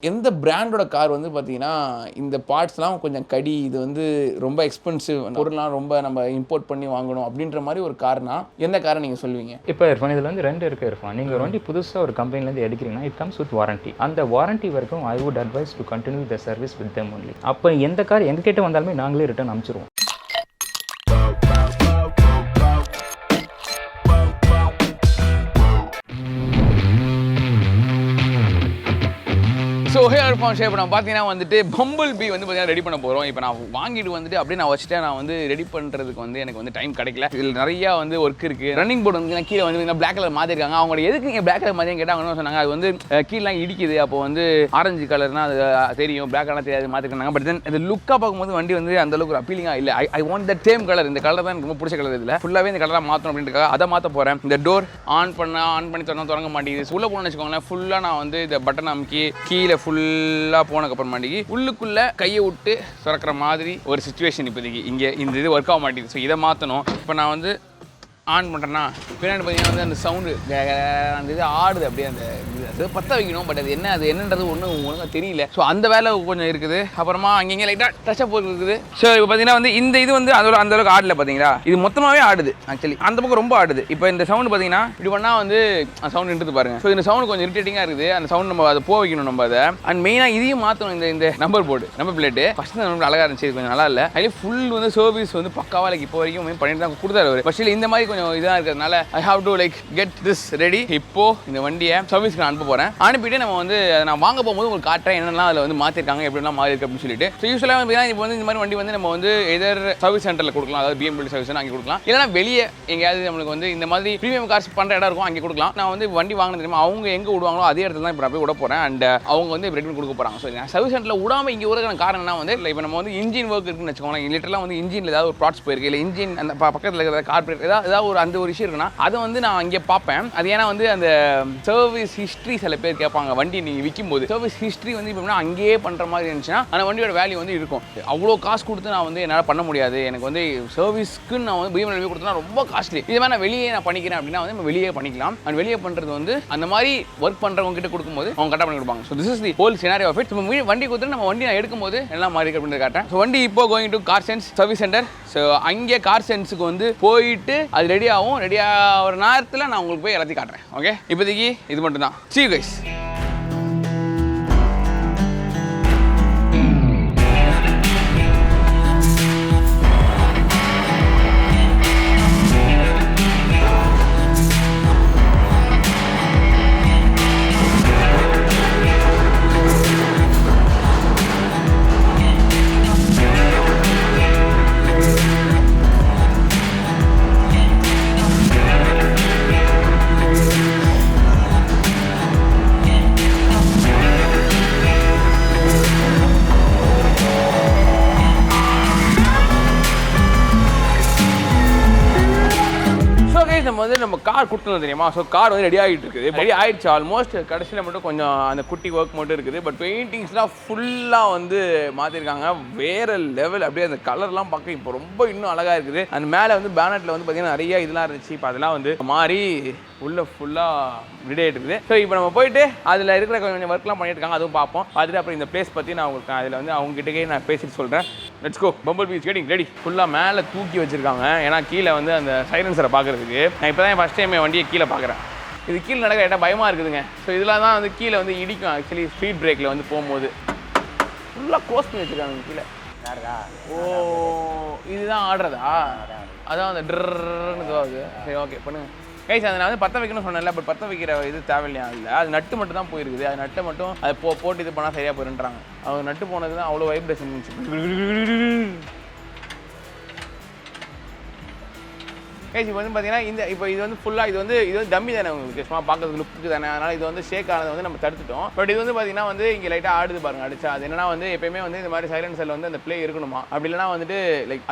எந்த பிராண்டோட கார் வந்து பார்த்தீங்கன்னா இந்த பார்ட்ஸ்லாம் கொஞ்சம் கடி, இது வந்து ரொம்ப எக்ஸ்பென்சிவ் பொருள்லாம் ரொம்ப நம்ம இம்போர்ட் பண்ணி வாங்கணும் அப்படின்ற மாதிரி ஒரு கார்னா எந்த காரை நீங்கள் சொல்லுவீங்க? இப்போ இர்ஃபான் இதில் வந்து ரெண்டு இருக்குது இர்ஃபான். நீங்கள் வண்டி புதுசாக ஒரு கம்பெனிலேருந்து எடுக்கிறீங்கன்னா இட் கம்ஸ் வித் வாரண்டி. அந்த வாரண்டி வரைக்கும் I would advice to continue the service with them only. அப்போ எந்த கார் எங்ககிட்ட வந்தாலுமே நாங்களே ரிட்டர்ன் அனுப்பிச்சிருவோம். ஸோ Irfan ஷேப் நம்ம பார்த்தீங்கன்னா வந்துட்டு பம்பிள்பீ வந்து பார்த்தீங்கன்னா ரெடி பண்ண போகிறோம். இப்போ நான் வாங்கிட்டு வந்துட்டு அப்படியே நான் வச்சுட்டேன். நான் வந்து ரெடி பண்ணுறதுக்கு வந்து எனக்கு வந்து டைம் கிடைக்கல. இதில் நிறையா வந்து ஒர்க் இருக்குது. ரன்னிங் போர்டு வந்து கீழே வந்து பிளாக் கலர் மாற்றிருக்காங்க. அவங்க எதுக்கு நீங்கள் பிளாக் கலர் மாதிரி கேட்டாங்கன்னு சொன்னாங்க. அது வந்து கீழெலாம் இடிக்குது. அப்போ வந்து ஆரஞ்சு கலர்னா அது தெரியும், பிளாக் கலர்லாம் தெரியாது மாற்றிருக்காங்க. பட் தென் இது லுக்காக பார்க்கும்போது வண்டி வந்து அந்த அளவுக்கு ஒரு அப்பீலிங்காக இல்லை. I want that same colour. இந்த கலர் தான் எனக்கு ரொம்ப பிடிச்ச கலர். இதில் ஃபுல்லாகவே இந்த கலராக மாற்றணும் அப்படின்றக்காக அதை மாற்ற போகிறேன். இந்த டோர் ஆன் பண்ணி திறங்க மாட்டேங்குது. உள்ளே போகணும்னு வச்சுக்கோங்களேன், ஃபுல்லாக நான் வந்து இந்த பட்டன் அமுக்கி கீழே ஃபுல்லாக போனதுக்கப்புறம் மாட்டேங்கி உள்ளுக்குள்ளே கையை விட்டு திறக்கிற மாதிரி ஒரு சிச்சுவேஷன் இப்போதைக்கு இங்கே இந்த இது ஒர்க் ஆக மாட்டேங்குது. ஸோ இதை மாற்றணும். இப்போ நான் வந்து ஆன் பண்ணுறேன்னா பின்னாடி பார்த்தீங்கன்னா வந்து அந்த சவுண்டு அந்த இது ஆடுது அப்படியே. அந்த அது பற்ற வைக்கணும். பட் அது என்னன்றது ஒன்றும் ஒழுங்காக தெரியல. ஸோ அந்த வேலை கொஞ்சம் இருக்குது. அப்புறமா அங்கங்கே லைட்டாக டச்சப் இருக்குது. ஸோ இப்போ பார்த்தீங்கன்னா வந்து இந்த இது வந்து அந்த அளவுக்கு ஆடல. பார்த்தீங்களா, இது மொத்தமாகவே ஆடுது. ஆக்சுவலி அந்த பக்கம் ரொம்ப ஆடுது. இப்போ இந்த சவுண்டு பார்த்தீங்கன்னா இப்படி பண்ணால் வந்து சவுண்ட் நின்றுது பாருங்க. ஸோ இந்த சவுண்ட் கொஞ்சம் இரிட்டேட்டிங்காக இருக்குது. அந்த சவுண்ட் நம்ம அதை போக வைக்கணும். நம்ம அதை அண்ட் மெயினாக இதையும் மாற்றணும். இந்த number board number plate first ரொம்ப அழகாக இருந்துச்சு. கொஞ்சம் நல்லா இல்லை. அதுலேயே ஃபுல் வந்து சர்வீஸ் வந்து பக்காவாக இப்போ வரைக்கும் பண்ணிட்டு தான் கொடுத்தாரு அவர். ஃபஸ்ட்டில் இந்த மாதிரி கொஞ்சம் இதாக இருக்கிறதுனால I have to get this ready. இப்போ இந்த வண்டியை சர்வீஸ்க்கு நான் அனுப்ப போகிறேன். அனுப்பிட்டு நம்ம வந்து நான் வாங்க போகும்போது உங்களுக்கு காட்டுறேன் என்னெல்லாம் அதில் வந்து மாற்றிருக்காங்க, எப்படிலாம் மாறி இருக்கு அப்படின்னு சொல்லிட்டு. ஸோ யூஸ்வலாக வந்து இப்போ வந்து இந்த மாதிரி வண்டி வந்து நம்ம வந்து எதர் சர்வீஸ் சென்டரில் கொடுக்கலாம். அதாவது BMW சர்வீஸ் அங்கே கொடுக்கலாம். இல்லைனா வெளியே எங்கேயாவது நம்மளுக்கு வந்து இந்த மாதிரி ப்ரீமியம் கார்ஸ் பண்ணுற இடம் இருக்கும், அங்கே கொடுக்கலாம். நான் வந்து வண்டி வாங்கினது தெரியுமா, அவங்க எங்கே விடுவாங்களோ அதே இடத்துல தான் இப்போ நான் போய் விட போகிறேன். அண்ட் அவங்க வந்து ரெடி பண்ணி கொடுக்க போகிறாங்க. ஸோ சர்வீஸ் சென்டரில் விடாமல் இங்கே ஒரு காரணம்னா வந்து இப்போ நம்ம வந்து இன்ஜின் ஒர்க் இருக்குன்னு வச்சுக்கோங்களேன். லிட்டரெலாம் வந்து இன்ஜினில் ஏதாவது ஒரு ப்ராட்ஸ் போயிருக்கு, இல்லை இன்ஜின் அந்த பக்கத்தில் இருக்கிற கார்பரேட் ஏதாவது ஒரு அந்த ஒரு விஷயம் இருக்குன்னா அதை வந்து நான் அங்கே பார்ப்பேன். அது ஏன்னா வந்து அந்த சர்வீஸ் ஹிஸ்ட்ரி சில பேர் கேட்பாங்க. வண்டி நீங்கள் விற்கும் போது சர்வீஸ் ஹிஸ்ட்ரி வந்து இப்போ அங்கேயே பண்ணுற மாதிரி இருந்துச்சுன்னா அந்த வண்டியோட வேல்யூ வந்து இருக்கும். அவ்வளோ காசு கொடுத்து நான் வந்து என்னால் பண்ண முடியாது. எனக்கு வந்து சர்வீஸ்க்கு நான் வந்து BMW கொடுத்தா ரொம்ப காஸ்ட்லி. இது மாதிரி நான் வெளியே நான் பண்ணிக்கிறேன் அப்படின்னா வந்து நம்ம வெளியே பண்ணிக்கலாம். அண்ட் வெளியே பண்ணுறது வந்து அந்த மாதிரி ஒர்க் பண்ணுறவங்க கிட்ட கொடுக்கும்போது அவங்க கரெக்டாக பண்ணி கொடுப்பாங்க. So this is the whole scenario of it. நம்ம வண்டி கொடுத்து நம்ம வண்டி நான் எடுக்கும்போது எல்லாம் மாறி இருக்கு அப்படின்னு காட்டுறேன். ஸோ வண்டி இப்போ going to Carsense service centre. So அங்கே கார்சென்ஸுக்கு வந்து போயிட்டு அது ரெடி ஆகும். ரெடி ஆகிற நேரத்தில் நான் உங்களுக்கு போய் எல்லாத்தையும் காட்டுறேன். ஓகே, இப்போதைக்கு இது மட்டும் தான். See you guys. நம்ம கார் கொடுத்துருந்தோம் தெரியுமா. ஸோ கார் வந்து ரெடி ஆகிட்டு இருக்குது. ரெடி ஆகிடுச்சு ஆல்மோஸ்ட். கடைசியில் மட்டும் கொஞ்சம் அந்த குட்டி ஒர்க் மட்டும் இருக்குது. பட் பெயிண்டிங்ஸ்லாம் ஃபுல்லாக வந்து மாற்றிருக்காங்க. வேறு லெவல். அப்படியே அந்த கலர்லாம் பார்க்க இப்போ ரொம்ப இன்னும் அழகாக இருக்குது. அந்த மேலே வந்து பேனட்டில் வந்து பார்த்தீங்கன்னா நிறைய இதெல்லாம் இருந்துச்சு. இப்போ அதெல்லாம் வந்து மாறி உள்ள ஃபுல்லாக ரெடி ஆகிட்டு இருக்குது. ஸோ இப்போ நம்ம போயிட்டு அதில் இருக்கிற கொஞ்சம் ஒர்க்லாம் பண்ணிட்டு இருக்காங்க, அதுவும் பார்ப்போம். பார்த்துட்டு அப்புறம் இந்த பிளேஸ் பற்றி நான் உங்களுக்கு அதில் வந்து அவங்ககிட்டக்கே நான் பேசிட்டு சொல்கிறேன். Let's go. Bumblebee is getting ready. ஃபுல்லாக மேலே தூக்கி வச்சுருக்காங்க. ஏன்னா கீழே வந்து அந்த சைலன்சரை பார்க்குறதுக்கு. நான் இப்போ தான் ஃபஸ்ட் டைம் என் வண்டியை கீழே பார்க்குறேன். இது கீழே நடக்க ஏட்டா பயமாக இருக்குதுங்க. ஸோ இதெல்லாம் தான் வந்து கீழே வந்து இடிக்கும். ஆக்சுவலி ஸ்பீட் பிரேக்கில் வந்து போகும்போது ஃபுல்லாக க்ளோஸ் பண்ணி வச்சுருக்காங்க கீழே. ஓ, இதுதான் ஆடுறதா? அதான் அந்த ட்ருன்னு ஆகுது. சரி, ஓகே பண்ணுங்க கைஸ். அதை நான் வந்து பற்ற வைக்கணும்னு சொன்னேன்ல. பட் பற்ற வைக்கிற இது தேவையில்லையா? இல்லை, அது நட்டு மட்டும் தான் போயிருக்குது. அது நட்டை மட்டும் அது போட்டு இது பண்ணால் சரியாக போயிருன்றாங்க. அவங்க நட்டு போனது தான் அவ்வளோ வைப்ரேஷன் இருந்துச்சு. கைஸ் இப்போ வந்து பார்த்தீங்கன்னா இப்போ இது வந்து ஃபுல்லாக இது வந்து டம்மி தானே உங்களுக்கு, சும்மா பார்க்கறதுக்கு லுக்கு தானே. அதனால் இது வந்து ஷேக் ஆனது வந்து நம்ம தடுத்துட்டோம். பட் இது வந்து பார்த்தீங்கன்னா வந்து இங்கே லைட்டாக ஆடுது பாருங்க. அடிச்சா அது என்னன்னா வந்து எப்பயுமே வந்து இந்த மாதிரி சைலன்சரில் வந்து அந்த ப்ளே இருக்கணுமா. அப்படி இல்லைனா வந்துட்டு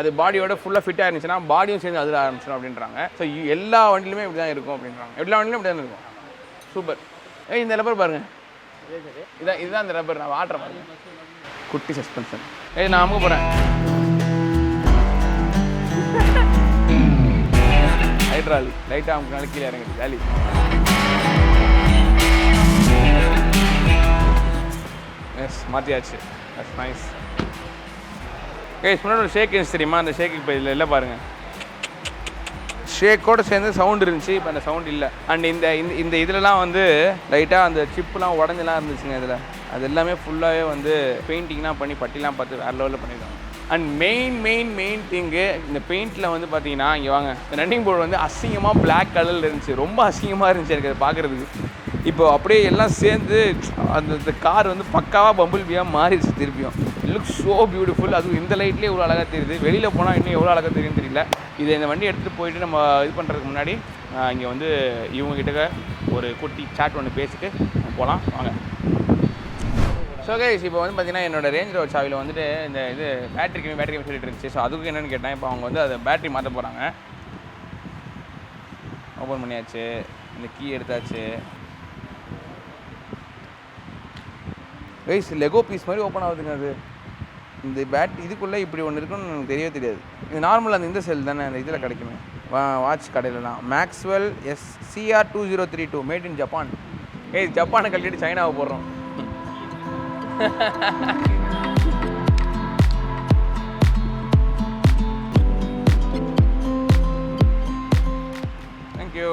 அது பாடியோட ஃபுல்லாக ஃபிட்டாக இருந்துச்சுன்னா பாடியும் சேர்ந்து அதில் ஆரம்பிச்சிடும் அப்படின்றாங்க. ஸோ எல்லா வண்டியிலுமே இப்படி தான் இருக்கும் அப்படின்றாங்க. எல்லா வண்டியிலும் இப்படி தான் இருக்கும். சூப்பர். இந்த ரப்பர் பாருங்க. இதுதான் இந்த ரப்பர். நான் வாட்டுறேன் பாருங்க. குட்டி சஸ்பென்ஷன். நான் அமுக போகிறேன். ஹைட்ராலி லைட்டாக அமுக்குனால கீழே இறங்குது. ஜாலி. எஸ் மாற்றியாச்சு. That's nice. கைஸ் முன்னாடி ஒரு ஷேக் இருந்துச்சு தெரியுமா? அந்த ஷேக்கு இப்போ இதில் இல்லை பாருங்கள். ஷேக்கோடு சேர்ந்து சவுண்ட் இருந்துச்சு, இப்போ அந்த சவுண்ட் இல்லை. அண்ட் இந்த இந்த இதிலலாம் வந்து லைட்டாக அந்த சிப்புலாம் உடஞ்செல்லாம் இருந்துச்சுங்க. இதில் அது எல்லாமே ஃபுல்லாகவே வந்து பெயிண்டிங்லாம் பண்ணி பட்டிலாம் பார்த்து வேறு லெவலில் பண்ணியிருக்காங்க. அண்ட் மெயின் திங்கு இந்த பெயிண்டில் வந்து பார்த்தீங்கன்னா இங்கே வாங்க, இந்த ரன்னிங் போர்டு வந்து அசிங்கமாக பிளாக் கலரில் இருந்துச்சு. ரொம்ப அசிங்கமாக இருந்துச்சு எனக்கு அதை பார்க்குறதுக்கு. இப்போ அப்படியே எல்லாம் சேர்ந்து அந்த கார் வந்து பக்காவாக பம்பிள்பியாக மாறிடுச்சு திருப்பியும். It look so beautiful. அதுவும் இந்த லைட்லேயே இவ்வளோ அழகாக தெரியுது. வெளியில் போனால் இன்னும் எவ்வளோ அழகாக தெரியும்னு தெரியல. இதை இந்த வண்டி எடுத்துகிட்டு போயிட்டு நம்ம இது பண்ணுறதுக்கு முன்னாடி இங்கே வந்து இவங்ககிட்ட ஒரு குட்டி சாட் ஒன்று பேசிட்டு போகலாம் வாங்க. ஸோ கைஸ் இப்போ வந்து பார்த்தீங்கன்னா என்னோட ரேஞ்ச் ரோவர் சாவியில் வந்துட்டு இந்த இது பேட்டரி சொல்லிட்டு இருந்துச்சு. ஸோ அதுக்கு என்னென்னு கேட்டேன். இப்போ அவங்க வந்து அதை பேட்டரி மாற்ற போகிறாங்க. ஓப்பன் பண்ணியாச்சு, இந்த கீ எடுத்தாச்சு. கைஸ் லெகோ பீஸ் மாதிரி ஓப்பன் ஆகுதுங்க. அது இந்த பேட்டரி இதுக்குள்ளே இப்படி ஒன்று இருக்குன்னு எனக்கு தெரியவே தெரியாது. இது நார்மல் அந்த இந்த செல் தானே அந்த இதில் கிடைக்குமே வாட்ச் கடையிலலாம். Maxwell CR2032 made in Japan. Guys ஜப்பானை கழட்டிட்டு சைனாவை போடுறோம். தேங்க்யூ.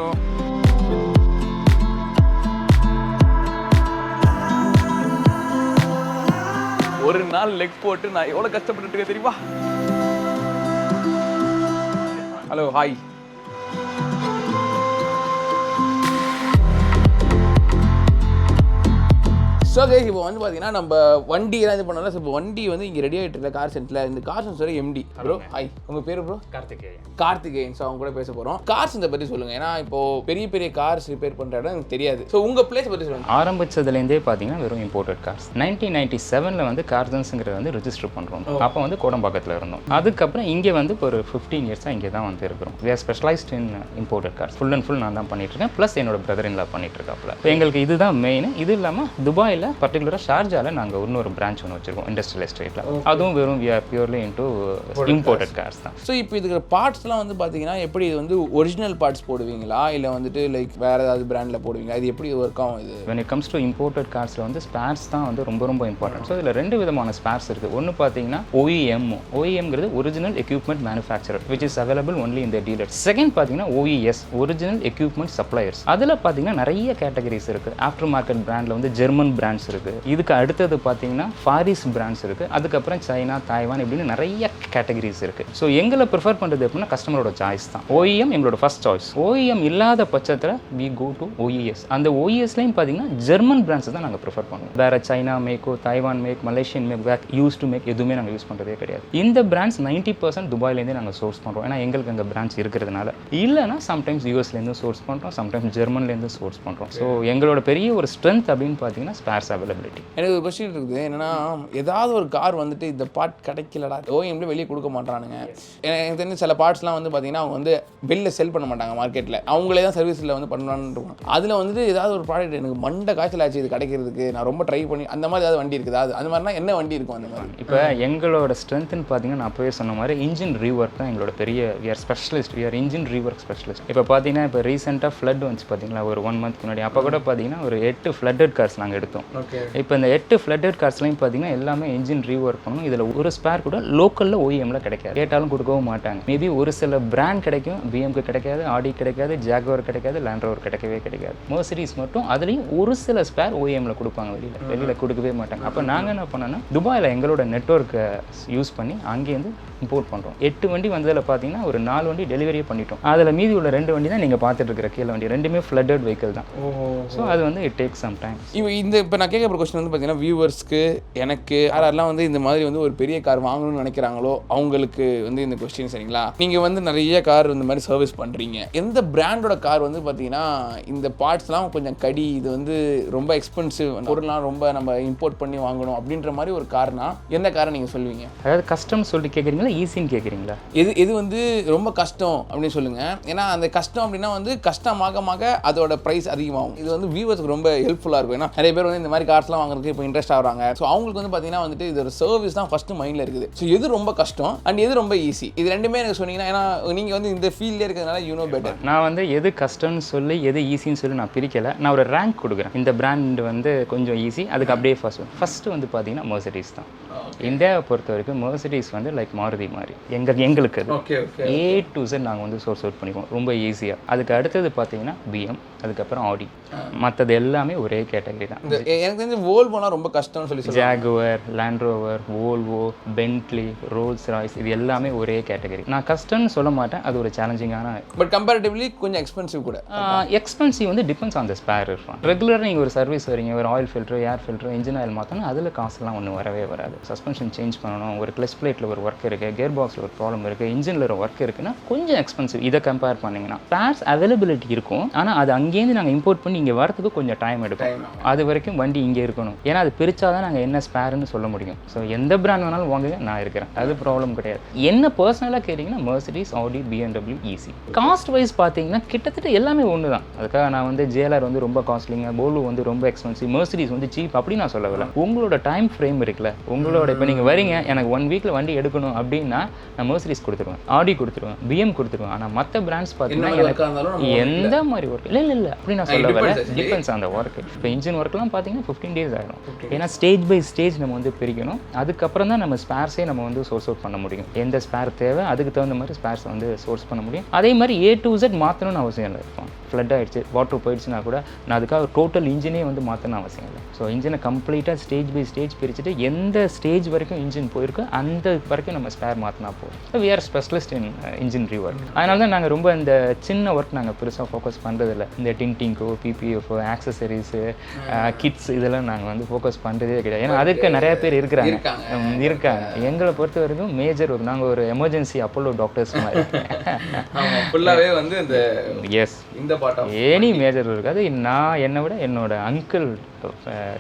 ஒரு நாள் லெக் போட்டு நான் எவ்வளோ கஷ்டப்பட்டு இருக்கேன் தெரியுமா? Hello hi. ஸோ கைஸ் இப்போ வந்து பார்த்தீங்கன்னா நம்ம வண்டியெல்லாம் இது பண்ணலாம். ஸோ இப்போ வண்டி வந்து இங்கே ரெடி ஆகிட்டு இருக்கல கார்சென்ஸில். இந்த கார்சென்ஸோட MD ப்ரோ. ஹாய், உங்கள் பேர் ப்ரோ? கார்த்திகேயன். ஸோ அவங்க கூட பேச போகிறோம். கார்சென்ஸை பற்றி சொல்லுங்கள். ஏன்னா இப்போது பெரிய கார்ஸ் ரிப்பேர் பண்ணுற இடம் எனக்கு தெரியாது. ஸோ உங்கள் பிளேஸ் பற்றி சொல்லுங்கள். ஆரம்பிச்சதுலேருந்தே பார்த்தீங்கன்னா வெறும் இம்போர்ட்டட் கார்ஸ். 1997 வந்து கார்சென்ஸுங்கிறத வந்து ரெஜிஸ்டர் பண்ணுறோம். அப்போ வந்து கோடம்பாக்கத்தில் இருந்தோம். அதுக்கப்புறம் இங்கே வந்து ஒரு 15 இயர்ஸாக இங்கே தான் வந்து இருக்கிறோம். We are specialised in imported cars. Full and full நான் தான் பண்ணிட்டு இருக்கேன். ப்ளஸ் என்னோட பிரதர் இன் லா பண்ணிட்டு இருக்காப்புல. எங்களுக்கு இதுதான் மெயின். இது இல்லாமல் துபாயில் பர்டிகுலராக ஷார்ஜாவில் நாங்கள் இன்னொரு பிரான்ச் ஒன்று வச்சிருக்கோம் இண்டஸ்ட்ரியல் எஸ்டேட்டில். அதுவும் வெறும் we are purely into imported cars தான். ஸோ இப்போ இதுக்கு பார்ட்ஸ்லாம் வந்து பார்த்தீங்கன்னா எப்படி இது வந்து ஒரிஜினல் பார்ட்ஸ் போடுவீங்களா இல்லை வந்துட்டு லைக் வேறு ஏதாவது பிராண்டில் போடுவீங்களா? இது எப்படி ஒர்க் ஆகும் இது? when it comes to imported கார்ஸில் வந்து ஸ்பேர்ஸ் தான் வந்து ரொம்ப இம்பார்ட்டன்ட். ஸோ இதில் 2 விதமான ஸ்பேர்ஸ் இருக்குது. ஒன்று பார்த்தீங்கன்னா OEMங்கிறது original equipment manufacturer which is available only in the dealers. Second பார்த்தீங்கன்னா OES ஒரிஜினல் எக்யூப்மெண்ட் சப்ளையர்ஸ். அதில் பார்த்தீங்கன்னா நிறைய கேட்டகரிஸ் இருக்குது. ஆஃப்டர் மார்க்கெட் பிராண்டில் வந்து ஜெர்மன் பிராண்ட்ஸ் இருக்குது. இதுக்கு அடுத்தது பார்த்தீங்கன்னா ஃபாரிஸ் பிராண்ட்ஸ் இருக்குது. அதுக்கப்புறம் சைனா, தாய்வான் இப்படின்னு நிறைய கேட்டகரிஸ் இருக்குது. ஸோ எங்களை ப்ரிஃபர் பண்ணுறது எப்படின்னா கஸ்டமரோட சாய்ஸ் தான். OEM எங்களோட ஃபர்ஸ்ட் சாய்ஸ். OEM இல்லாத பட்சத்தில் we go to OES. அந்த OESலையும் பார்த்தீங்கன்னா ஜெர்மன் பிராண்ட்ஸ் தான் நாங்கள் ப்ரிஃபர் பண்ணுவோம். வேறு சைனா மேக்கோ, Taiwan make, Malaysian make, use to make எதுவுமே நாங்கள் யூஸ் பண்ணுறதே கிடையாது. இந்த பிராண்ட்ஸ் 90% துபாயிலேருந்தே நாங்கள் சோர்ஸ் பண்ணுறோம். ஏன்னா எங்களுக்கு அங்கே பிராண்ட்ஸ் இருக்கிறதுனால. இல்லைனா சம்டைம்ஸ் யூஎஸ்லேருந்து சோர்ஸ் பண்ணுறோம், சம்டைம்ஸ் ஜெர்மன்லேருந்து சோர்ஸ் பண்ணுறோம். ஸோ எங்களோட பெரிய ஒரு ஸ்ட்ரென்த் அப்படின்னு பார்த்தீங்கன்னா ஸ்பேர்ஸ் அவைலபிலிட்டி. எனக்கு ஒரு கொஸ்டின் இருக்குது. என்னன்னா ஏதாவது ஒரு கார் வந்துட்டு இந்த பார்ட் கிடைக்கலடா OEMல வெளியே கொடுக்க மாட்டானுங்க. எனக்கு தெரிஞ்ச சில பார்ட்ஸ்லாம் வந்து பார்த்தீங்கன்னா அவங்க வந்து வெளில செல் பண்ண மாட்டாங்க மார்க்கெட்டில். அவங்களே தான் சர்வீஸில் வந்து பண்ணலான்னு இருக்கும். அதில் வந்துட்டு ஏதாவது ஒரு ப்ராடக்ட் எனக்கு மண்டை காய்ச்சல் ஆச்சு இது கிடைக்கிறதுக்கு, நான் ரொம்ப ட்ரை பண்ணி அந்த மாதிரி ஏதாவது வண்டி இருக்குது. அது அந்த மாதிரினா என்ன வண்டி இருக்கும் அந்த மாதிரி? இப்போ எங்களோட ஸ்ட்ரென்த்னு பார்த்தீங்கன்னா நான் அப்போவே சொன்ன மாதிரி இன்ஜின் ரீவொர்க் தான் எங்களோட பெரிய we are specialist. We are engine rework specialist. இப்போ பார்த்தீங்கன்னா இப்போ ரீசெண்டாக ஃப்ளட் வந்துச்சு பார்த்தீங்களா ஒரு 1 month முன்னாடி. அப்போ கூட பார்த்தீங்கன்னா ஒரு 8 ஃப்ளட்டட் கார்ஸ் நாங்கள் எடுத்தோம். இப்போ இந்த 8 ஃப்ளட்டட் கார்ஸ்லையும் பார்த்தீங்கன்னா எல்லாமே இன்ஜின் ரீவொர்க் பண்ணணும். இதில் ஒரு ஸ்பேர் கூட லோக்கலில் OEMல கிடைக்காது. கேட்டாலும் கொடுக்கவும் மாட்டாங்க. மேபி ஒரு சில பிராண்ட் கிடைக்கும், BMக்கு கிடைக்காது, ஆடி கிடைக்காது, ஜாகுவார் கிடைக்காது, லேண்ட் ரோவர் கிடைக்கவே கிடைக்காது. மெர்சிடிஸ் மட்டும் அதுலேயும் ஒரு சில ஸ்பேர் OEMல கொடுப்பாங்க, வெளியில் கொடுக்கவே மாட்டாங்க. அப்போ நாங்கள் என்ன பண்ணோன்னா துபாயில் எங்களோட நெட்வொர்க்கை யூஸ் பண்ணி அங்கேருந்து இம்போர்ட் பண்ணுறோம். 8 வண்டி வந்ததில் பார்த்தீங்கன்னா ஒரு 4 வண்டி டெலிவரியே பண்ணிட்டோம். அதில் மீதி உள்ள 2 வண்டி தான் நீங்கள் பார்த்துட்டு இருக்கிற கீழே வண்டி. 2மே ஃப்ளட்டட் வெஹிக்கிள் தான். ஸோ அது வந்து இட் டேக் சம் டைம். இப்போ நான் கேட்குற கொஸ்டின் வந்து பார்த்தீங்கன்னா வியூவர்ஸ்க்கு எனக்கு யாரெல்லாம் வந்து இந்த மாதிரி வந்து ஒரு பெரிய கார் வாங்கணும்னு நினைக்கிறாங்களோ அவங்களுக்கு வந்து இந்த கொஸ்டின் சரிங்களா? நீங்கள் வந்து நிறைய கார் இந்த மாதிரி சர்வீஸ் பண்ணுறீங்க. எந்த பிராண்டோட கார் வந்து பார்த்தீங்கன்னா இந்த பார்ட்ஸ்லாம் கொஞ்சம் கடி, இது வந்து ரொம்ப எக்ஸ்பென்சிவ் பொருள்லாம் ரொம்ப நம்ம இம்போர்ட் பண்ணி வாங்கணும் அப்படின்ற மாதிரி ஒரு கார்னா எந்த காரை நீங்கள் சொல்லுவீங்க? அதாவது கஷ்டம் சொல்லி கேட்குறீங்களா, ஈஸின்னு கேட்குறீங்களா? எது வந்து ரொம்ப கஷ்டம் அப்படின்னு சொல்லுங்கள். ஏன்னா அந்த கஷ்டம் அப்படின்னா வந்து கஷ்டமாக அதோட ப்ரைஸ் அதிகமாகும். இது வந்து வியூவர்ஸ்க்கு ரொம்ப ஹெல்ப்ஃபுல்லாக இருக்கும். ஏன்னா நிறைய பேர் வந்து இந்த மாதிரி கார்ஸ்லாம் வாங்குறதுக்கு இப்போ இன்ட்ரெஸ்ட் ஆகிறாங்க. ஸோ அவங்களுக்கு வந்து பார்த்தீங்கன்னா வந்துட்டு இது ஒரு சர்வீஸ் தான் ஃபஸ்ட்டு மைண்டில் இருக்குது. ஸோ எது ரொம்ப கஷ்டம் அண்ட் எது ரொம்ப ஈஸி, இது ரெண்டுமே எனக்கு சொன்னீங்கன்னா, ஏன்னா நீங்கள் வந்து இந்த ஃபீல்டில் இருக்கிறதுனால பெட்டர். நான் வந்து எது கஷ்டம்னு சொல்லி எது ஈஸின்னு சொல்லி நான் பிரிக்கலை. நான் ஒரு ரேங்க் கொடுக்குறேன். இந்த பிராண்ட் வந்து கொஞ்சம் ஈஸி, அதுக்கு அப்படியே ஃபஸ்ட்டு வந்து பார்த்தீங்கன்னா மெர்சிடிஸ் தான். இந்தியாவை பொறுத்த வரைக்கும் மெர்சிடிஸ் வந்து லைக் மாருதி மாதிரி எங்களுக்கு அது A to Z நாங்கள் வந்து சோர்ஸ் அவுட் பண்ணிக்குவோம் ரொம்ப ஈஸியாக. அதுக்கு அடுத்தது பார்த்தீங்கன்னா பிஎம், அதுக்கப்புறம் ஆடி, மற்றது எல்லாமே ஒரே கேட்டகரி தான். எனக்கு தெரிஞ்சு வோல்வோனா ரொம்ப கஷ்டம்னு சொல்லி Jaguar, land rover, Volvo, Bentley, Rolls Royce இது எல்லாமே ஒரே கேட்டகரி. நான் கஷ்டம்னு சொல்ல மாட்டேன், அது ஒரு சேலஞ்சிங்கான பட் கம்பேரிட்டிவ்லி கொஞ்சம் எக்ஸ்பென்சிவ் கூட. எக்ஸ்பென்சிவ் வந்து டிபெண்ட்ஸ் ஆன் த ஸ்பேர் இருக்கும். ரெகுலராக நீங்கள் ஒரு சர்வீஸ் வரீங்க, ஒரு ஆயில் ஃபில்ட்ரு, ஏர் ஃபில்ட்ரு, இன்ஜின் ஆயில் மாற்றணும், அதில் காசுலாம் ஒன்றும் வரவே வராது. சஸ்பென்ஷன் சேஞ்ச் பண்ணணும், ஒரு கிளச் பிளேட்டில் ஒரு ஒர்க் இருக்குது, கியர் பாக்ஸில் ஒரு ப்ராப்ளம் இருக்குது, இன்ஜினில் ஒரு ஒர்க் இருக்குன்னா கொஞ்சம் எக்ஸ்பென்சிவ். இதை கம்பேர் பண்ணிங்கன்னா ஸ்பேர்ஸ் அவைலபிலிட்டி இருக்கும், ஆனால் அது அங்கேருந்து நாங்கள் இம்போர்ட் பண்ணி இங்கே வரதுக்கு கொஞ்சம் டைம் எடுக்கும். அது வரைக்கும் வண்டி இங்கே இருக்கணும், ஏன்னா அது பிரித்தா தான் நாங்கள் என்ன ஸ்பேர்னு சொல்ல முடியும். ஸோ எந்த பிராண்ட் வேணாலும் வாங்குங்க, நான் இருக்கிறேன், அது ப்ராப்ளம் கிடையாது. என்ன பர்சனலாக கேட்டிங்கன்னா மெர்சிடிஸ், ஆடி, BMW ஈஸி. காஸ்ட் வைஸ் பார்த்தீங்கன்னா கிட்டத்தட்ட எல்லாமே ஒன்று தான். அதுக்காக நான் வந்து ஜேஎல்ஆர் வந்து ரொம்ப காஸ்ட்லிங்க, போல்வோ வந்து ரொம்ப எக்ஸ்பென்சிவ், மெர்சிடிஸ் வந்து சீப் அப்படி நான் சொல்ல வரல. உங்களோட டைம் ஃப்ரேம் இருக்குல்ல, உங்களோட இப்போ நீங்கள் வரீங்க எனக்கு 1 வீக்கில் வண்டி எடுக்கணும் அப்படின்னா நான் மெர்சிடிஸ் கொடுத்துருவேன், ஆடி கொடுத்துருவேன், BM கொடுத்துருவேன். ஆனால் மற்ற பிராண்ட்ஸ் பார்த்தீங்கன்னா எனக்கு எந்த மாதிரி ஒர்க் இல்லை அப்படி நான் சொல்ல வரல. டிபெண்ட்ஸ் அந்த ஒர்க். இப்போ இன்ஜின் ஒர்க்லாம் பார்த்தீங்கன்னா 15 days ஆகிடும். ஏன்னா ஸ்டேஜ் பை ஸ்டேஜ் நம்ம வந்து பிரிக்கணும். அதுக்கப்புறம் தான் நம்ம ஸ்பேர்ஸே நம்ம வந்து சோர்ஸ் அவுட் பண்ண முடியும். எந்த ஸ்பேர் தேவை அதுக்கு தகுந்த மாதிரி ஸ்பேர்ஸ் வந்து சோர்ஸ் பண்ண முடியும். அதே மாதிரி A to Z மாற்றணும்னு அவசியம் இல்லை. இருக்கும் ஃப்ளட் ஆகிடுச்சு, வாட்டர் போயிடுச்சுன்னா கூட நான் அதுக்காக டோட்டல் இன்ஜினே வந்து மாற்றணும் அவசியம் இல்லை. ஸோ இன்ஜினை கம்ப்ளீட்டாக ஸ்டேஜ் பை ஸ்டேஜ் பிரிச்சுட்டு எந்த ஸ்டேஜ் வரைக்கும் இன்ஜின் போயிருக்கோ அந்த வரைக்கும் நம்ம ஸ்பேர் மாற்றினா போதும். So we are specialist in engine rework. அதனால தான் நாங்கள் ரொம்ப இந்த சின்ன ஒர்க் நாங்கள் பெருசாக ஃபோக்கஸ் பண்ணுறதில்ல. இந்த டிங்டிங்கோ, PPFO, ஆக்சசரிஸு, கிட்ஸ் இதெல்லாம் நாங்கள் வந்து ஃபோக்கஸ் பண்ணுறதே கிடையாது. ஏன்னா அதுக்கு நிறைய பேர் இருக்காங்க. எங்களை பொறுத்த வரைக்கும் மேஜர் ஒர்க். நாங்கள் ஒரு எமர்ஜென்சி அப்போலோ டாக்டர்ஸ் மாதிரி. ஃபுல்லாகவே வந்து இந்த எஸ் இந்த எனி மேஜர் இருக்காது. நான் என்னை விட என்னோட அங்கிள்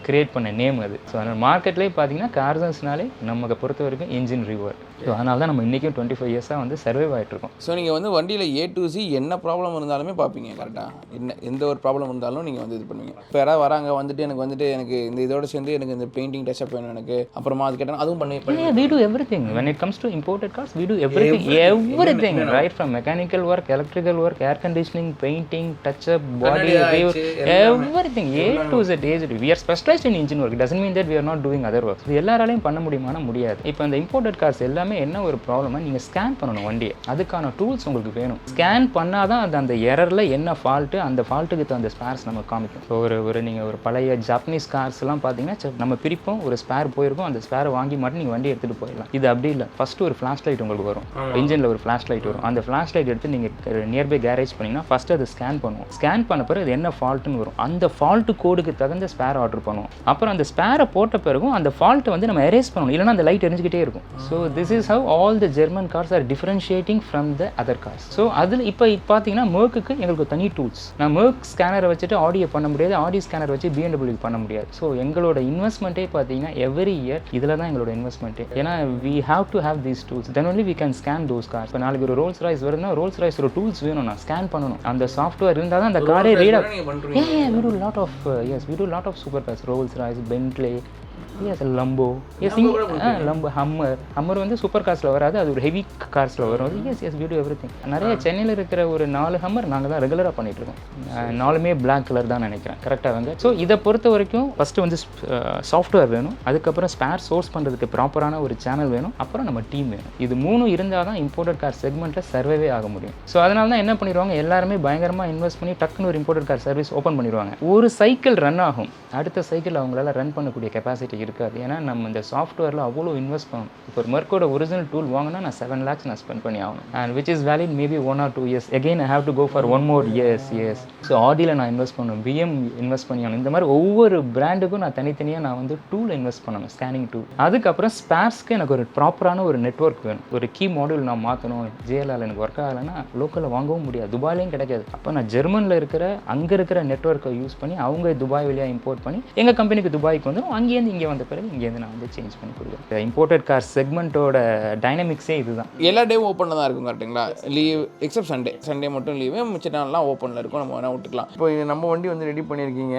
கிரியேட் பண்ண நேம் அது. ஸோ அதனால் மார்க்கெட்லேயே பார்த்தீங்கன்னா கார்சன்ஸ்னாலே நமக்கு பொறுத்த வரைக்கும் இன்ஜின் ரீஒர்க். ஸோ அதனால தான் நம்ம இன்றைக்கும் 25 இயர்ஸாக வந்து சர்வைவ் ஆகிட்ருக்கோம். ஸோ நீங்கள் வந்து வண்டியில் A to Z என்ன ப்ராப்ளம் இருந்தாலுமே பார்ப்பீங்க கரெக்டாக. எந்த ஒரு ப்ராப்ளம் இருந்தாலும் நீங்கள் வந்து இது பண்ணுவீங்க. இப்போ யாராவது வராங்க வந்துட்டு எனக்கு இந்த இதோட சேர்ந்து எனக்கு இந்த பெயிண்டிங் டச்சப் வேணும் எனக்கு, அப்புறமா அது கேட்டால் அதுவும் பண்ணி we do everything when it comes to imported cars. We do everything right from mechanical work, electrical work, air conditioning, painting, touch up, body everything A to Z. We are specialized in engine work. It doesn't mean that we are not doing other work. இது எல்லாராலையும் பண்ண முடியுமானா முடியாது. இப்போ இந்த imported cars எல்லாமே என்ன ஒரு ப்ராப்ளம்னா நீங்கள் ஸ்கேன் பண்ணணும் வண்டியை. அதுக்கான டூல்ஸ் உங்களுக்கு வேணும். ஸ்கேன் பண்ணால் தான் அது அந்த எரரில் என்ன ஃபால்ட்டு, அந்த ஃபால்ட்டுக்கு தகுந்த ஸ்பேர்ஸ் நம்ம காமிக்கும். ஸோ நீங்கள் ஒரு பழைய ஜாப்பனீஸ் கார்ஸ்லாம் பார்த்தீங்கன்னா நம்ம பிரிப்போம், ஒரு ஸ்பேர் போயிருக்கும், அந்த ஸ்பேரை வாங்கி மட்டும் நீங்கள் வண்டி எடுத்துகிட்டு போயிடலாம். இது அப்படி இல்லை. ஃபஸ்ட்டு ஒரு ஃப்ளாஷ் லைட் உங்களுக்கு வரும், இன்ஜினில் ஒரு ஃப்ளாஷ் லைட் வரும். அந்த ஃப்ளாஷ் லைட் எடுத்து நீங்கள் நியர்பை கேரேஜ் பண்ணிங்கன்னா ஃபஸ்ட்டு அதை ஸ்கேன் பண்ணுவோம். ஸ்கேன் பண்ண பிறகு அது என்ன ஃபால்ட்டுன்னு வரும். அந்த ஃபால்ட்டு கோடுக்கு தகுந்த ஸ்பேர் ஆர்டர் பண்ணுவோம். அப்புறம் அந்த ஸ்பேரை போட்ட பிறகும் அந்த ஃபால்ட்டை வந்து நம்ம எரேஸ் பண்ணணும், இல்லைனா அந்த லைட் எரிஞ்சுக்கிட்டே இருக்கும். So this is how all the German cars R differentiating from the other cars. So அதில் இப்போ பார்த்தீங்கன்னா மெர்க்குக்கு எங்களுக்கு தனி டூல்ஸ். நான் மெர்க் ஸ்கேனரை வச்சுட்டு ஆடியை பண்ண முடியாது, ஆடி ஸ்கேனர் வச்சு BMW பண்ண முடியாது. ஸோ எங்களோட இன்வெஸ்ட்மெண்ட்டே பார்த்தீங்கன்னா எவ்ரி இயர் இதில் தான் எங்களோட இன்வெஸ்ட்மெண்ட்டே. ஏன்னா we have to have these tools, then only we can scan those cars. இப்போ நாளைக்கு ஒரு ரோல்ஸ் ராய்ஸ் வருதுன்னா ரோல்ஸ் ராய்ஸ் ஒரு டூல்ஸ் வேணும், நான் ஸ்கேன் பண்ணணும். அந்த சாஃப்ட்வேர் இருந்தால் தான் அந்த காரே ரீட் ஆகும். we do lot of super cars, Rolls Royce, Bentley, yes, Lambo, yes, Lambo, Hummer வந்து சூப்பர் கார்ஸில் வராது, அது ஒரு ஹெவி கார்ஸில் வரும். yes, we do everything. நிறைய சென்னையில் இருக்கிற ஒரு 4 Hummer நாங்கள் தான் ரெகுலராக பண்ணிகிட்ருக்கோம். 4மே பிளாக் கலர் தான் நினைக்கிறேன் கரெக்டாக வந்து. ஸோ இதை பொறுத்த வரைக்கும் ஃபஸ்ட்டு வந்து சாஃப்ட்வேர் வேணும், அதுக்கப்புறம் ஸ்பேர் சோர்ஸ் பண்ணுறதுக்கு ப்ராப்பரான ஒரு சேனல் வேணும், அப்புறம் நம்ம டீம் வேணும். இது 3 இருந்தால் தான் இம்போர்ட்டட் கார் செக்மெண்ட்டில் சர்வே ஆக முடியும். ஸோ அதனால தான் என்ன பண்ணிடுவாங்க, எல்லாருமே பயங்கரமாக இன்வெஸ்ட் பண்ணி டக்குன்னு ஒரு இம்போர்ட்டட் கார் சர்வீஸ் ஓப்பன் பண்ணிடுவாங்க. ஒரு சைக்கிள் ரன் ஆகும், அடுத்த சைக்கிள் அவங்களால ரன் பண்ணக்கூடிய கெப்பாசிட்டி இருக்காது. ஏன்னா நம்ம இந்த சாஃப்ட்வேரில் அவ்வளோ இன்வெஸ்ட் பண்ணணும். இப்போ ஒரு மெர்க்கோட ஒரிஜினல் டூல் வாங்கினா நான் 7 lakhs நான் ஸ்பெண்ட் பண்ணி ஆகணும். And which is valid maybe 1 or 2 years. Again I have to go for 1 more years. So ஆடியில் நான் இன்வெஸ்ட் பண்ணணும், BM இன்வெஸ்ட் பண்ணி ஆகணும். இந்த மாதிரி ஒவ்வொரு பிராண்டுக்கும் நான் தனித்தனியாக நான் வந்து டூல் இன்வெஸ்ட் பண்ணணும், ஸ்கேனிங் டூல். அதுக்கப்புறம் ஸ்பேர்ஸ்க்கு எனக்கு ஒரு ப்ராப்பரான ஒரு நெட்ஒர்க் வேணும். ஒரு கீ மாடியூல் நான் மாற்றணும், ஜேஎல்ஆர் எனக்கு ஒர்க் ஆகலைன்னா லோக்கலில் வாங்கவும் முடியாது, துபாயிலையும் கிடைக்காது. அப்போ நான் ஜெர்மனில் இருக்கிற அங்கே இருக்கிற நெட்ஒர்க்கை யூஸ் பண்ணி அவங்க துபாய் வழியாக இம்போர்ட் பண்ணி எங்கள் கம்பெனிக்கு துபாய்க்கு வந்துடும், அங்கேருந்து இங்கே வந்த பிறகு இங்கேருந்து நான் வந்து சேஞ்ச் பண்ணி கொடுக்குறேன். இம்போர்ட்டட் கார் செக்மெண்ட்டோட டைனமிக்ஸே இதுதான். எல்லா டேவும் ஓப்பனில் தான் இருக்கும் கரெக்டுங்களா? லீவ் எக்ஸப்ட் சண்டே மட்டும் லீவு, மிச்ச நாள்லாம் ஓப்பனில் இருக்கும், நம்ம வேணால் விட்டுக்கலாம். இப்போ நம்ம வண்டி வந்து ரெடி பண்ணியிருக்கீங்க,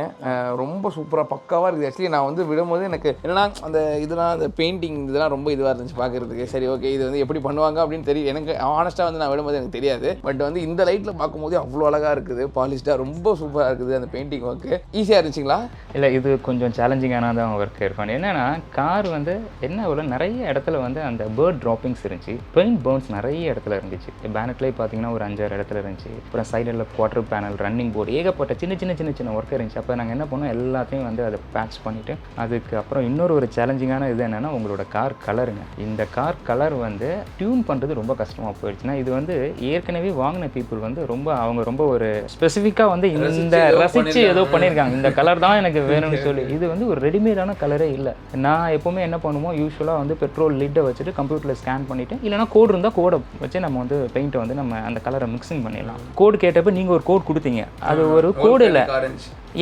ரொம்ப சூப்பராக பக்காவாக இருக்குது. ஆக்சுவலி நான் வந்து விடும்போது எனக்கு என்னன்னா அந்த இதெல்லாம் அந்த பெயிண்டிங் இதெல்லாம் ரொம்ப இதுவாக இருந்துச்சு பார்க்குறதுக்கு. சரி ஓகே இது வந்து எப்படி பண்ணுவாங்க அப்படின்னு தெரியும் எனக்கு. ஆனஸ்ட்டாக வந்து நான் விடும்போது எனக்கு தெரியாது. பட் வந்து இந்த லைட்டில் பார்க்கும்போது அவ்வளோ அழகாக இருக்குது, பாலிஷ்டாக ரொம்ப சூப்பராக இருக்குது. அந்த பெயிண்டிங் ஒர்க்கு ஈஸியாக இருந்துச்சுங்களா? இல்லை, இது கொஞ்சம் சேலஞ்சிங்கான தான் ஒர்க் இருப்பான். என்னென்னா கார் வந்து என்ன ஒரு நிறைய இடத்துல வந்து அந்த பேர்ட் ட்ராப்பிங்ஸ் இருந்துச்சு, பெயிண்ட் பர்ன்ஸ் நிறைய இடத்துல இருந்துச்சு. பேனட்லேயே பார்த்தீங்கன்னா ஒரு 5-6 இடத்துல இருந்துச்சு. அப்புறம் சைடில் குவார்டர் பேனல், ரன்னிங் போர்டு, ஏகப்பட்ட சின்ன ஒர்க் இருந்துச்சு. அப்போ நாங்கள் என்ன பண்ணோம், எல்லாத்தையும் வந்து அதை பேட்ச் பண்ணிவிட்டு, அதுக்கப்புறம் இன்னொரு சேலஞ்சிங்கான இது என்னென்னா உங்களோட கார் கலருங்க. இந்த கார் கலர் வந்து டியூன் பண்ணுறது ரொம்ப கஷ்டமாக போயிடுச்சுன்னா, இது வந்து ஏற்கனவே வாங்கின பீப்புள் வந்து அவங்க ரொம்ப ஒரு ஸ்பெசிஃபிக்காக வந்து இந்த ரசித்து ஏதோ பண்ணியிருக்காங்க, இந்த கலர் தான் எனக்கு வேணும்னு சொல்லி. இது வந்து ஒரு ரெடிமேடான கலரே இல்லை. நான் எப்போவுமே என்ன பண்ணுவோம், யூஸ்வலாக வந்து பெட்ரோல் லிட்டை வச்சுட்டு கம்ப்யூட்டரில் ஸ்கேன் பண்ணிவிட்டு, இல்லைனா கோடு இருந்தால் கோடை வச்சு நம்ம வந்து பெயிண்ட்டை வந்து நம்ம அந்த கலரை மிக்சிங் பண்ணிடலாம். கோடு கேட்டப்போ நீங்கள் ஒரு கோட் கொடுத்தீங்க, அது ஒரு கோடு இல்லை,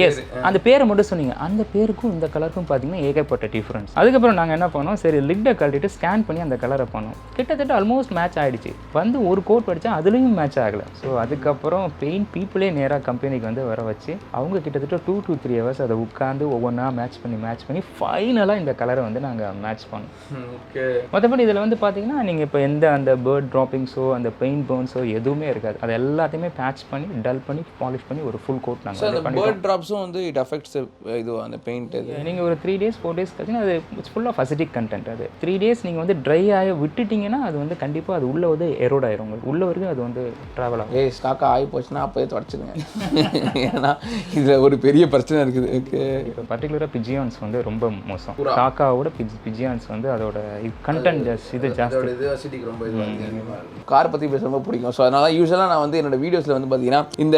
எஸ் அந்த பேரை மட்டும் சொன்னீங்க. அந்த பேருக்கும் இந்த கலருக்கும் பார்த்தீங்கன்னா ஏகப்பட்ட டிஃப்ரென்ஸ். அதுக்கப்புறம் நாங்கள் என்ன பண்ணோம், சரி லிட்டை கழட்டிட்டு ஸ்கேன் பண்ணி அந்த கலரை பண்ணோம். கிட்டத்தட்ட ஆல்மோஸ்ட் மேட்ச் ஆகிடுச்சு. வந்து ஒரு கோட் படித்தா அதுலேயும் மேட்ச் ஆகலை. ஸோ அதுக்கப்புறம் பெயிண்ட் பீப்புளே நேராக கம்பெனிக்கு வந்து வர வச்சு அவங்க கிட்டத்தட்ட 2 to 3 hours அதை உட்காந்து ஒவ்வொன்றா மேட்ச் பண்ணி ஃபைனலாக இந்த கலரை வந்து நாங்கள் மேட்ச் பண்ணோம். ஓகே, மற்றபடி இதில் வந்து பார்த்தீங்கன்னா நீங்கள் இப்போ எந்த அந்த பேர்ட் ட்ராப்பிங்ஸோ அந்த பெயிண்ட் பர்ன்ஸோ எதுவுமே இருக்காது. அது எல்லாத்தையுமே பேட்ச் பண்ணி டல் பண்ணி பாலிஷ் பண்ணி ஒரு ஃபுல் கோட் நாங்கள் பண்ணி வந்து இட் அஃபெக்ட்ஸ் இது அந்த பெயிண்ட். இது நீங்கள் ஒரு 3 days 4 days கழிச்சுன்னா அது it's full of acetic content. அது 3 days நீங்கள் வந்து ட்ரை ஆகி விட்டுட்டிங்கன்னா அது வந்து கண்டிப்பாக அது உள்ளே வந்து எரோட் ஆயிரும். உங்களுக்கு உள்ள வரைக்கும் அது வந்து ட்ராவல் ஆகும். ஸ்டாக்காக ஆகி போச்சுன்னா அப்போயே தொடச்சிடுங்க. ஏன்னா இதில் ஒரு பெரிய பிரச்சனை இருக்குது. இப்போ பர்டிகுலராக பிஜியான்ஸ் வந்து ரொம்ப மோசம். காக்காவோட பிஜியான்ஸ் வந்து அதோட கண்டென்ட் இது ஜாஸ்தி. இது அசிட்டிக் ரொம்ப இது. கார் பற்றி பேச ரொம்ப பிடிக்கும். ஸோ அதனால யூஸ்வலாக நான் வந்து என்னோட வீடியோஸில் வந்து பார்த்தீங்கன்னா இந்த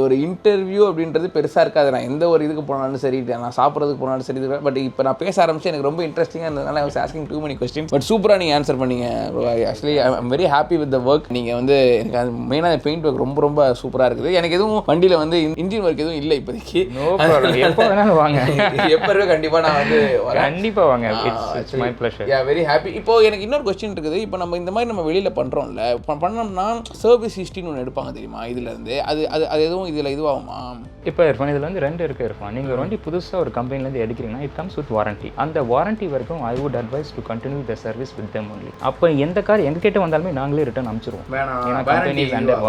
ஒரு இன்டர்வியூ அப்படின்றது பெருசாக இருக்காது. நான் எந்த ஒரு இதுக்கு போனாலும் சரி, நான் சாப்பிட்றதுக்கு போனாலும் சரி. பட் இப்போ நான் பேச ஆரம்பிச்சு எனக்கு ரொம்ப இன்ட்ரெஸ்டிங்காக இருந்ததுனால I was asking too many question. But சூப்பராக நீங்கள் ஆன்சர் பண்ணீங்க. Actually I am very happy with the work. நீங்கள் வந்து எனக்கு அது மெயினாக பெயிண்ட் ஒர்க் ரொம்ப சூப்பராக இருக்குது. எனக்கு எதுவும் வண்டியில் வந்து இன்ஜின் ஒர்க் எதுவும் இல்லை இப்போதைக்கு. எப்போ வேணாலும் வாங்க, எப்போ கண்டிப்பாக நான் வந்து கண்டிப்பாக வாங்க. It's my pleasure. Yeah, very happy. இப்போ எனக்கு இன்னொரு கொஸ்டின் இருக்குது. இப்போ நம்ம இந்த மாதிரி நம்ம வெளியில் பண்ணுறோம்ல, பண்ணோம்னா சர்வீஸ் ஹிஸ்ட்ரின்னு ஒன்று எடுப்பாங்க தெரியுமா? இதுலேருந்து அது எதுவும் இதில் இதுவாகுமா? இப்போ இருப்பான், இதில் வந்து 2 இருக்குது இருப்பான். நீங்கள் ஒரு வண்டி புதுசாக ஒரு கம்பெனிலேருந்து எடுக்கிறீங்கன்னா இட் கம்ஸ் வித் வாரண்டி. அந்த வாரண்டி வரைக்கும் I would advice to continue the service with them only. அப்போ எந்த கார் எங்ககிட்ட வந்தாலுமே நாங்களே ரிட்டர்ன் அனுப்பிச்சிருவோம். ஏன்னா கம்பெனி அண்டர்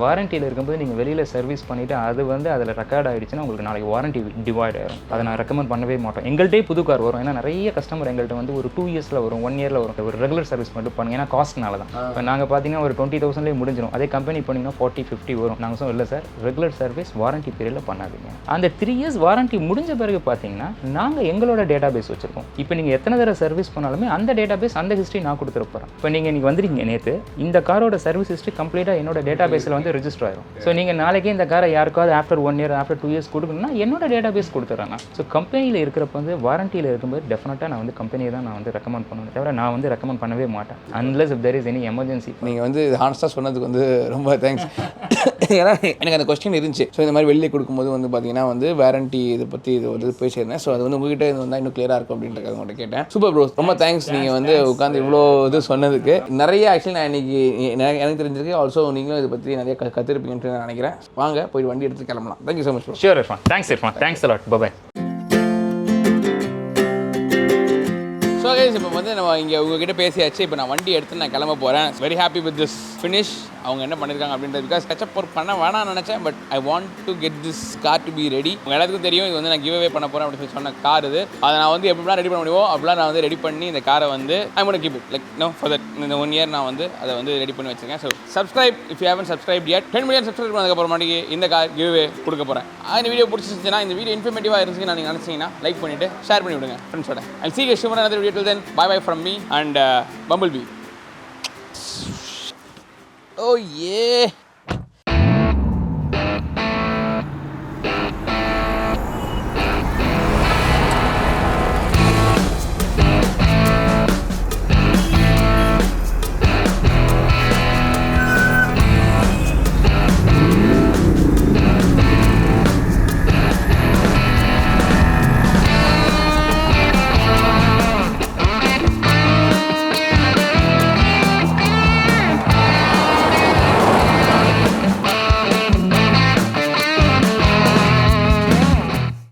வாரண்டியில் இருக்கும்போது நீங்கள் வெளியில் சர்வீஸ் பண்ணிவிட்டு அது வந்து அதில் ரெக்கார்ட் ஆகிடுச்சுன்னா உங்களுக்கு நாளைக்கு வாரண்டி டிவைட் ஆகிடும். அதை நான் ரெக்கமெண்ட் பண்ணவே மாட்டோம். எங்கள்கிட்டே புது கார் வரும். ஏன்னா நிறைய கஸ்டமர் எங்கள்கிட்ட வந்து ஒரு 2 yearsல வரும், 1 yearல வரும். ஒரு ரெகுலர் சர்வீஸ் மட்டும் பண்ணுங்க, ஏன்னா காஸ்ட்னால தான். இப்போ நாங்கள் பார்த்தீங்கன்னா ஒரு 20,000லேயே முடிஞ்சிடும். அதே கம்பெனி பண்ணிங்கன்னா 40-50 வரும். நாங்கள் சொல்ல இல்லை சார், ரெகுலர் சர்வீஸ் வாரண்டி பீரியடில் பண்ணாதீங்க. அந்த 3 years வாரண்டி முடிஞ்ச பிறகு பார்த்தீங்கன்னா நாங்கள் எங்களோட டேட்டா பேஸ் வச்சிருக்கோம். இப்போ நீங்கள் எத்தனை தடவை சர்வீஸ் பண்ணாலுமே அந்த டேட்டா பேஸ் அந்த ஹிஸ்ட்ரி நான் கொடுத்துட போகிறேன். இப்போ நீங்கள் வந்துருக்கீங்க நேற்று, இந்த காரோட சர்வீஸ் ஹிஸ்ட்ரி கம்ப்ளீட்டாக என்னோட டேட்டா பேஸில் வந்து ரெஜிஸ்டர் ஆயிரும். ஸோ நீங்கள் நாளைக்கே இந்த காரை யாருக்காவது ஆஃப்டர் 1 year ஆஃப்டர் 2 years கொடுக்கணும்னா என்னோட டேட்டா பேஸ் கொடுத்துட்றாங்க. ஸோ கம்பெனியில் இருக்கிறப்ப வந்து வாரண்டியில் இருக்கும்போது டெஃபினட்டாக நான் வந்து கம்பெனியை தான் நான் வந்து ரெக்கமெண்ட் பண்ணுவேன், தவிர நான் வந்து ரெக்கமெண்ட் பண்ணவே மாட்டேன் unless if there is any emergency. நீங்கள் வந்து ஹானஸ்டாக சொன்னதுக்கு வந்து ரொம்ப தேங்க்ஸ். ஏன்னா எனக்கு அந்த கொஸ்டின் இருந்துச்சு. ஸோ இந்த மாதிரி வெளியே கொடுக்கும்போது வந்து பார்த்தீங்கன்னா வந்து வாரண்டி இதை பற்றி இது ஒரு பேசியிருந்தேன். ஸோ அது வந்து உங்ககிட்ட இது வந்தால் இன்னும் கிளியராக இருக்கும் அப்படின்றத உங்கள்கிட்ட கேட்டேன். சூப்பர் ப்ரோ, ரொம்ப தேங்க்ஸ். நீங்கள் வந்து உட்காந்து இவ்வளோ இது சொன்னதுக்கு. நிறைய ஆக்சுவலி நான் இன்னைக்கு எனக்கு தெரிஞ்சிருக்கு. ஆல்சோ நீங்களும் இதை பற்றி நிறைய கற்றுருப்பீங்கன்னு நான் நினைக்கிறேன். வாங்க போய் வண்டி எடுத்து கிளம்பலாம். Thank you so much bro. Sure Irfan, thanks Irfan, thanks a lot, bye. So guys, இப்போ வந்து நம்ம இங்கே உங்ககிட்ட பேசியாச்சு. இப்போ நான் வண்டி எடுத்து நான் கிளம்ப போகிறேன். Very happy with this finish. அவங்க என்ன பண்ணியிருக்காங்க அப்படின்றது பிகாஸ் கச்சப் ஒர்க் பண்ண வேணாம்னு நினச்சேன். But I want to get this car to be ready. உங்கள் எல்லாத்துக்கும் தெரியும் இது வந்து நான் கிவ் அவே பண்ண போகிறேன் அப்படின்னு சொல்லி சொன்ன கார் இது. அதை நான் வந்து எப்படிலாம் ரெடி பண்ண முடியும் அப்படிலாம் நான் வந்து ரெடி பண்ணி இந்த காரை வந்து I want to keep it like no for that. இந்த 1 year நான் வந்து அதை வந்து ரெடி பண்ணி வச்சிருக்கேன். So subscribe if you haven't subscribe yet. 10 million subscribe பண்ணதுக்கப்புறமாட்டிக்கு இந்த கார் கிவ் அவே கொடுக்க போகிறேன். இந்த வீடியோ பிடிச்சிருந்துச்சுன்னா, இந்த வீடியோ இன்ஃபர்மேட்டிவாக இருந்துச்சுன்னா நீங்கள் நினச்சிங்கன்னா லைக் பண்ணிவிட்டு ஷேர் பண்ணி விடுங்க ஃப்ரெண்ட்ஸோட. I'll see you guys in another video. Till then, bye from me and Bumblebee. Oh yeah.